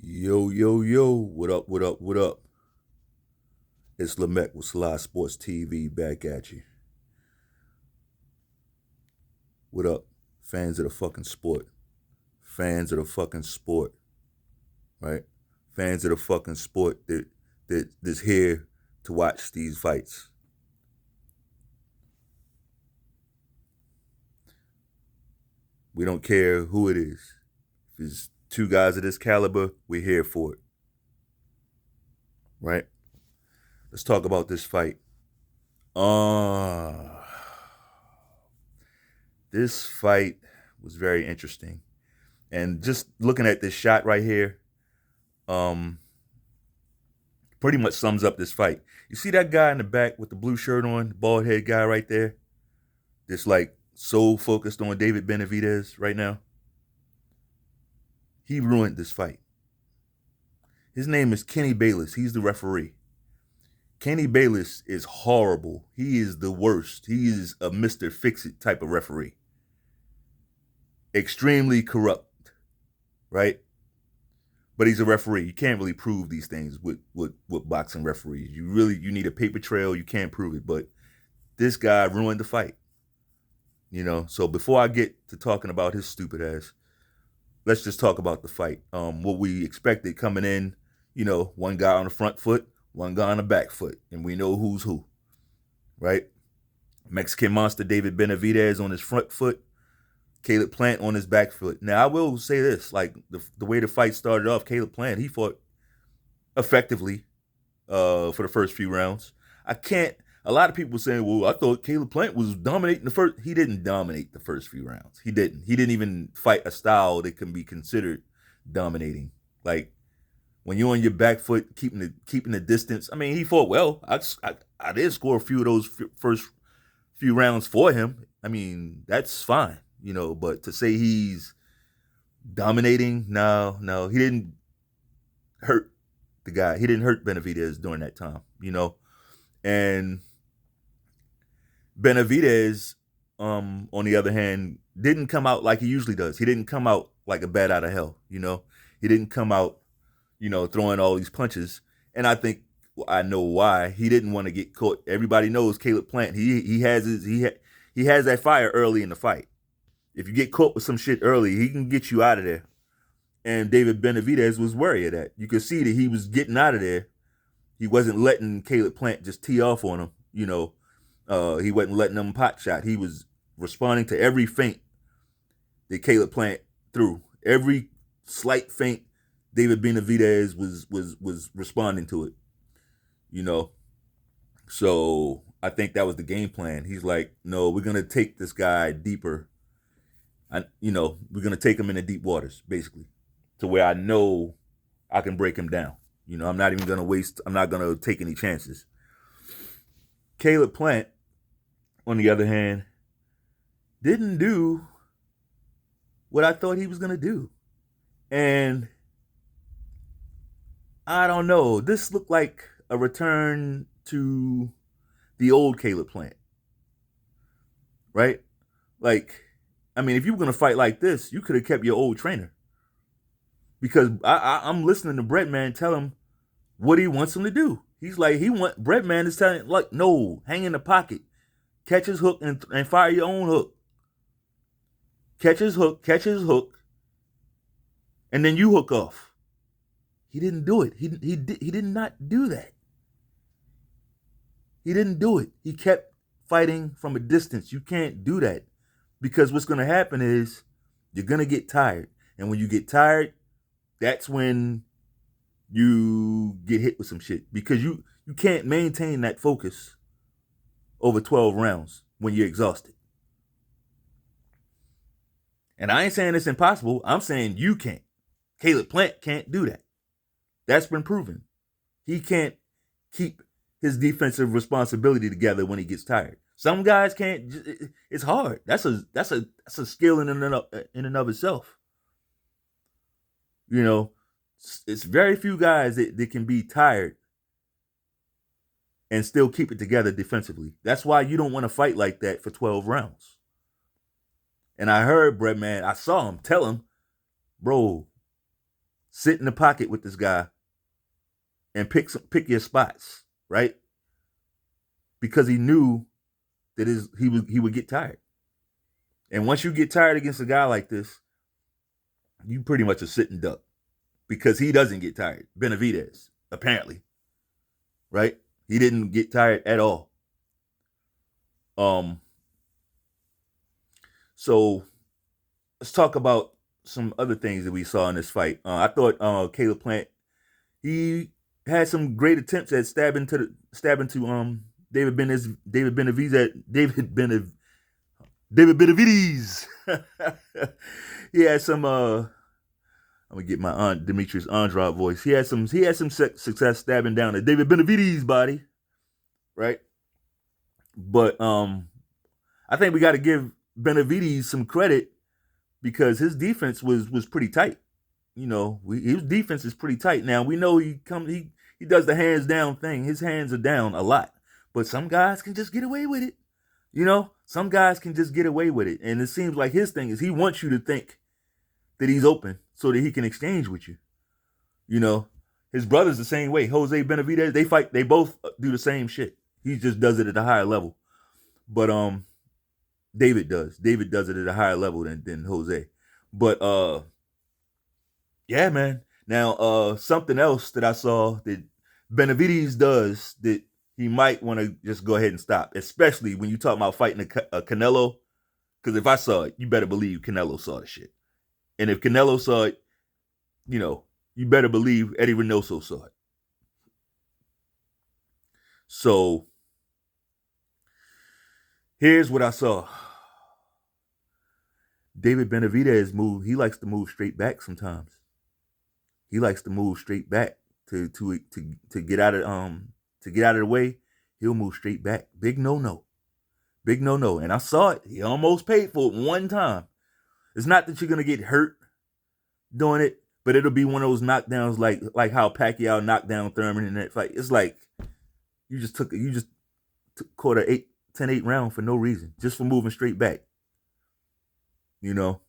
Yo, yo, yo, what up, what up, what up? It's Lamette with Sly Sports TV back at you. What up? Fans of the fucking sport. Fans of the fucking sport, right? Fans of the fucking sport that's here to watch these fights. We don't care who it is. If it's two guys of this caliber, we're here for it. Right? Let's talk about this fight. Uh this fight was very interesting. And just looking at this shot right here, um, pretty much sums up this fight. You see that guy in the back with the blue shirt on, the bald head guy right there? That's like so focused on David Benavidez right now. He ruined this fight. His name is Kenny Bayless. He's the referee. Kenny Bayless is horrible. He is the worst. He is a Mr. Fix-It type of referee. Extremely corrupt, right? But he's a referee. You can't really prove these things with boxing referees. You need a paper trail. You can't prove it. But this guy ruined the fight. So before I get to talking about his stupid ass, let's just talk about the fight. What we expected coming in, one guy on the front foot, one guy on the back foot, and we know who's who, right? Mexican monster David Benavidez on his front foot, Caleb Plant on his back foot. Now, I will say this, like the way the fight started off, Caleb Plant, he fought effectively for the first few rounds. A lot of people were saying, well, I thought Caleb Plant was dominating the first. He didn't dominate the first few rounds. He didn't. He didn't even fight a style that can be considered dominating. Like, when you're on your back foot, keeping the distance. I mean, he fought well. I did score a few of those first few rounds for him. I mean, that's fine, But to say he's dominating, no, he didn't hurt the guy. He didn't hurt Benavidez during that time, And Benavidez, on the other hand, didn't come out like he usually does. He didn't come out like a bat out of hell, He didn't come out, throwing all these punches. And I know why. He didn't want to get caught. Everybody knows Caleb Plant. He has that fire early in the fight. If you get caught with some shit early, he can get you out of there. And David Benavidez was worried of that. You could see that he was getting out of there. He wasn't letting Caleb Plant just tee off on him, he wasn't letting them pot shot. He was responding to every feint that Caleb Plant threw. Every slight feint, David Benavidez was responding to it. So I think that was the game plan. He's like, no, we're gonna take this guy deeper. We're gonna take him into deep waters, basically, to where I know I can break him down. I'm not even gonna waste. I'm not gonna take any chances. Caleb Plant, on the other hand, didn't do what I thought he was going to do. And I don't know. This looked like a return to the old Caleb Plant, right? Like, I mean, if you were going to fight like this, you could have kept your old trainer. Because I'm listening to Breadman tell him what he wants him to do. He's like, Breadman is telling him, like, no, hang in the pocket. Catch his hook and fire your own hook. Catch his hook, and then you hook off. He didn't do it. He did not do that. He didn't do it. He kept fighting from a distance. You can't do that, because what's going to happen is you're going to get tired. And when you get tired, that's when you get hit with some shit, because you can't maintain that focus over 12 rounds when you're exhausted. And I ain't saying it's impossible. I'm saying you can't. Caleb Plant can't do that. That's been proven. He can't keep his defensive responsibility together when he gets tired. Some guys can't. It's hard. That's a skill in and of itself. It's very few guys that can be tired and still keep it together defensively. That's why you don't want to fight like that for 12 rounds. And I heard Breadman, I saw him tell him, bro, sit in the pocket with this guy and pick your spots, right? Because he knew that he would get tired. And once you get tired against a guy like this, you pretty much a sitting duck because he doesn't get tired. Benavidez, apparently, right? He didn't get tired at all. So let's talk about some other things that we saw in this fight. I thought Caleb Plant, he had some great attempts at stabbing to David Benavidez. David Benavidez. He had some. I'm gonna get my aunt Demetrius Andrade voice. He had some success stabbing down at David Benavidez' body, right? But I think we got to give Benavidez some credit because his defense was pretty tight. You know, his defense is pretty tight. Now we know he does the hands down thing. His hands are down a lot, but some guys can just get away with it. You know, some guys can just get away with it, and it seems like his thing is he wants you to think that he's open so that he can exchange with you. You know, his brother's the same way. Jose Benavidez, they fight. They both do the same shit. He just does it at a higher level. But David does. David does it at a higher level than Jose. But yeah, man. Now something else that I saw that Benavidez does that he might want to just go ahead and stop, especially when you talk about fighting a Canelo. Because if I saw it, you better believe Canelo saw the shit. And if Canelo saw it, you know, you better believe Eddie Reynoso saw it. So here's what I saw. David Benavidez move. He likes to move straight back sometimes. He likes to move straight back to get out of the way. He'll move straight back. Big no. And I saw it. He almost paid for it one time. It's not that you're gonna get hurt doing it, but it'll be one of those knockdowns like how Pacquiao knocked down Thurman in that fight. It's like you just caught a 10-8 round for no reason, just for moving straight back. You know,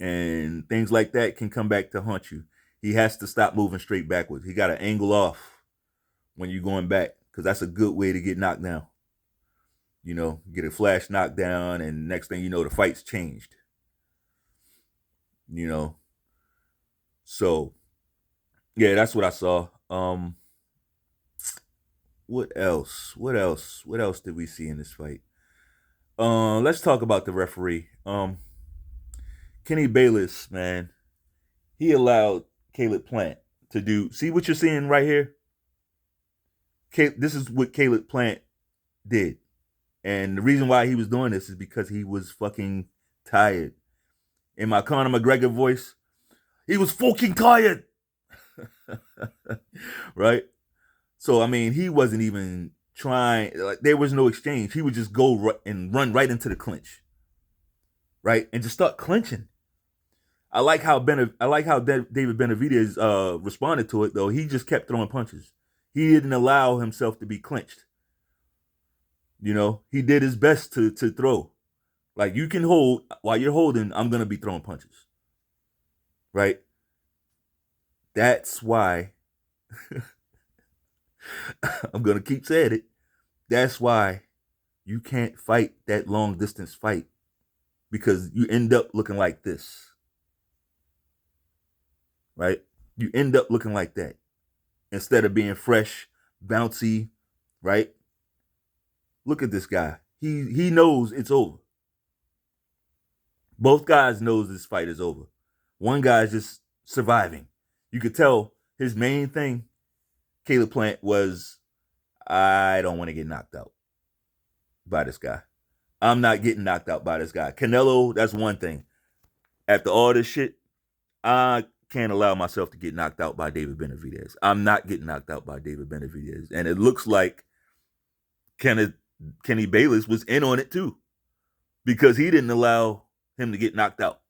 and things like that can come back to haunt you. He has to stop moving straight backwards. He got to angle off when you're going back because that's a good way to get knocked down. You know, get a flash knockdown, and next thing you know, the fight's changed. You know, so yeah, that's what I saw. What else? What else did we see in this fight? Let's talk about the referee. Kenny Bayless, man, he allowed Caleb Plant to do. See what you're seeing right here? This is what Caleb Plant did. And the reason why he was doing this is because he was fucking tired. In my Conor McGregor voice, he was fucking tired. Right? So, I mean, he wasn't even trying. Like, there was no exchange. He would just go and run right into the clinch. Right? And just start clinching. I like how David Benavidez responded to it, though. He just kept throwing punches. He didn't allow himself to be clinched. You know, he did his best to throw. Like, you can hold. While you're holding, I'm going to be throwing punches. Right? That's why I'm going to keep saying it. That's why you can't fight that long distance fight because you end up looking like this. Right? You end up looking like that instead of being fresh, bouncy, right? Look at this guy. He knows it's over. Both guys knows this fight is over. One guy's just surviving. You could tell his main thing, Caleb Plant, was I don't want to get knocked out by this guy. I'm not getting knocked out by this guy. Canelo, that's one thing. After all this shit, I can't allow myself to get knocked out by David Benavidez. I'm not getting knocked out by David Benavidez. And it looks like Kenny Bayless was in on it too because he didn't allow him to get knocked out.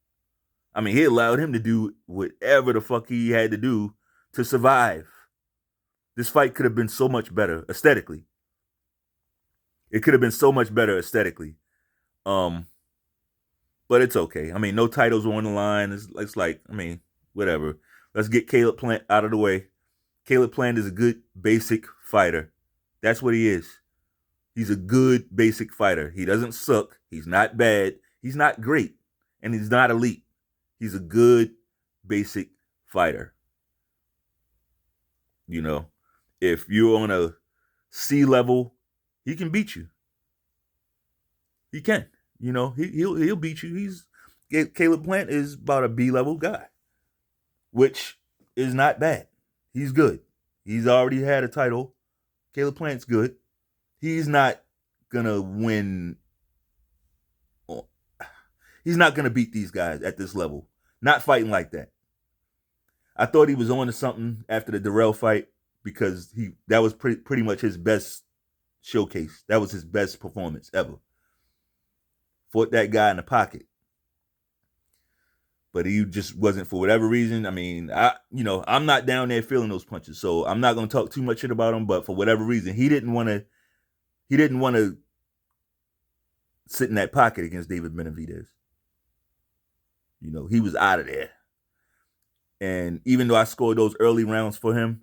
I mean, he allowed him to do whatever the fuck he had to do to survive. This fight could have been so much better aesthetically. It could have been so much better aesthetically. But it's okay. I mean, no titles were on the line. It's like, I mean, whatever. Let's get Caleb Plant out of the way. Caleb Plant is a good basic fighter. That's what he is. He's a good basic fighter. He doesn't suck. He's not bad. He's not great. And he's not elite. He's a good basic fighter. You know, if you're on a C level, he can beat you. He can. You know, he'll beat you. Caleb Plant is about a B level guy, which is not bad. He's good. He's already had a title. Caleb Plant's good. He's not gonna win. He's not gonna beat these guys at this level. Not fighting like that. I thought he was on to something after the Darrell fight because that was pretty much his best showcase. That was his best performance ever. Fought that guy in the pocket. But he just wasn't, for whatever reason. I mean, I'm not down there feeling those punches, so I'm not gonna talk too much shit about him. But for whatever reason, he didn't want to sit in that pocket against David Benavidez. You know, he was out of there. And even though I scored those early rounds for him,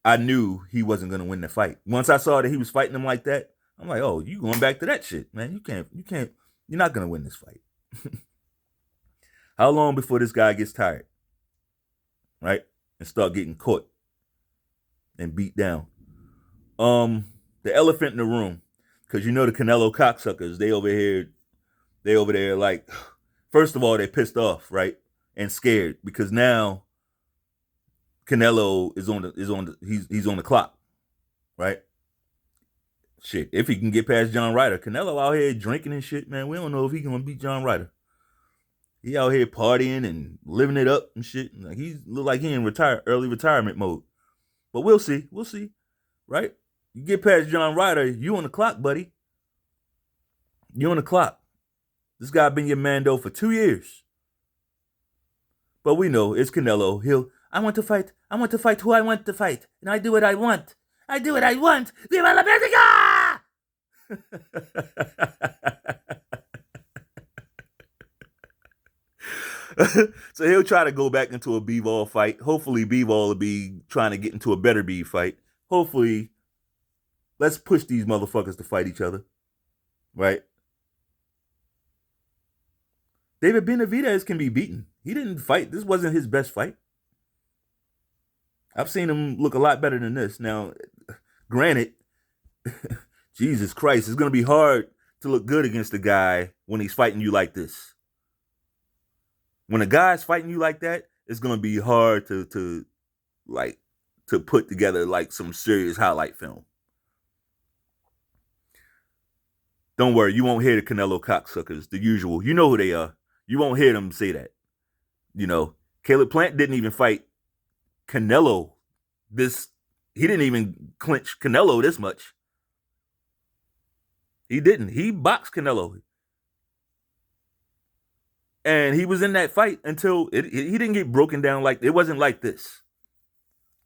I knew he wasn't gonna win the fight. Once I saw that he was fighting him like that, I'm like, oh, you going back to that shit, man. You're not gonna win this fight. How long before this guy gets tired, right? And start getting caught and beat down? The elephant in the room, because you know the Canelo cocksuckers, they over there like, first of all, they're pissed off, right? And scared because now Canelo he's on the clock, right? Shit, if he can get past John Ryder, Canelo out here drinking and shit, man. We don't know if he can beat John Ryder. He out here partying and living it up and shit. Like he look like he in early retirement mode. But we'll see, right? You get past John Ryder, you on the clock, buddy. You on the clock. This guy been your Mando for 2 years. But we know it's Canelo. I want to fight who I want to fight. And I do what I want. Viva la Mexica! So he'll try to go back into a B-ball fight. Hopefully B-ball will be trying to get into a better B fight. Hopefully, let's push these motherfuckers to fight each other. Right? David Benavidez can be beaten. He didn't fight. This wasn't his best fight. I've seen him look a lot better than this. Now, granted, Jesus Christ, it's going to be hard to look good against a guy when he's fighting you like this. When a guy's fighting you like that, it's going to be hard to put together like some serious highlight film. Don't worry, you won't hear the Canelo cocksuckers, the usual. You know who they are. You won't hear them say that. You know, Caleb Plant didn't even fight Canelo he didn't even clinch Canelo this much. He didn't. He boxed Canelo. And he was in that fight until he didn't get broken down it wasn't like this.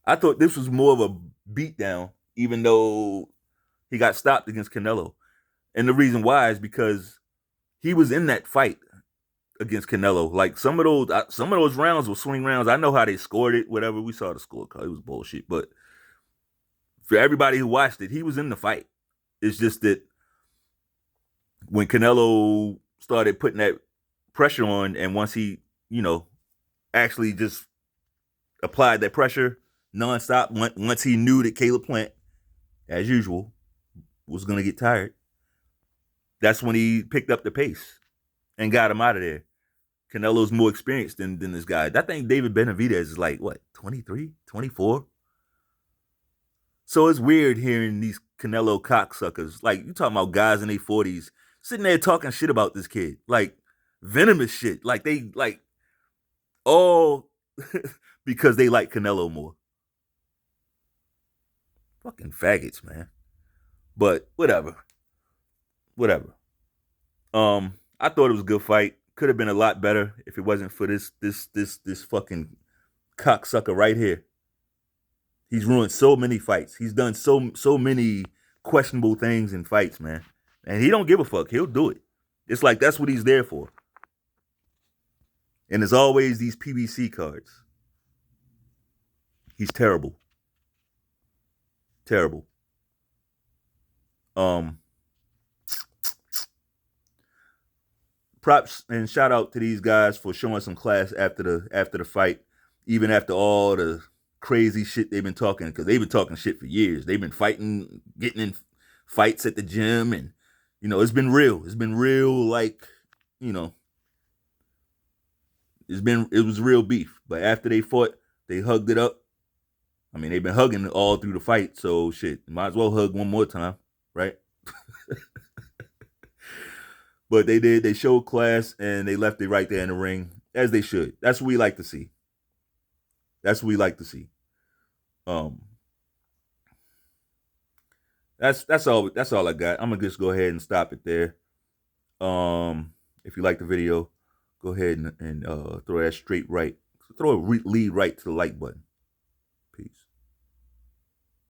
I thought this was more of a beatdown, even though he got stopped against Canelo. And the reason why is because he was in that fight against Canelo. Like some of those rounds were swing rounds. I know how they scored it, whatever. We saw the scorecard. It was bullshit. But for everybody who watched it, he was in the fight. It's just that when Canelo started putting that pressure on, and once he, actually just applied that pressure nonstop, once he knew that Caleb Plant, as usual, was going to get tired, that's when he picked up the pace and got him out of there. Canelo's more experienced than this guy. I think David Benavidez is like, 23, 24? So it's weird hearing these Canelo cocksuckers, like, you talking about guys in their 40s, sitting there talking shit about this kid. Like, venomous shit. Like, they, all because they like Canelo more. Fucking faggots, man. But, whatever. I thought it was a good fight. Could have been a lot better if it wasn't for this fucking cocksucker right here. He's ruined so many fights. He's done so many questionable things in fights, man. And he don't give a fuck. He'll do it. It's like that's what he's there for. And there's always these PBC cards. He's terrible. Terrible. Props and shout out to these guys for showing some class after the fight, even after all the crazy shit they've been talking, because they've been talking shit for years. They've been fighting, getting in fights at the gym, and it's been real. It's been real, like, it was real beef. But after they fought, they hugged it up. I mean, they've been hugging all through the fight, so shit, might as well hug one more time, right? But they did. They showed class, and they left it right there in the ring, as they should. That's what we like to see. That's what we like to see. That's all. That's all I got. I'm gonna just go ahead and stop it there. If you like the video, go ahead and throw that straight right. Throw a lead right to the like button.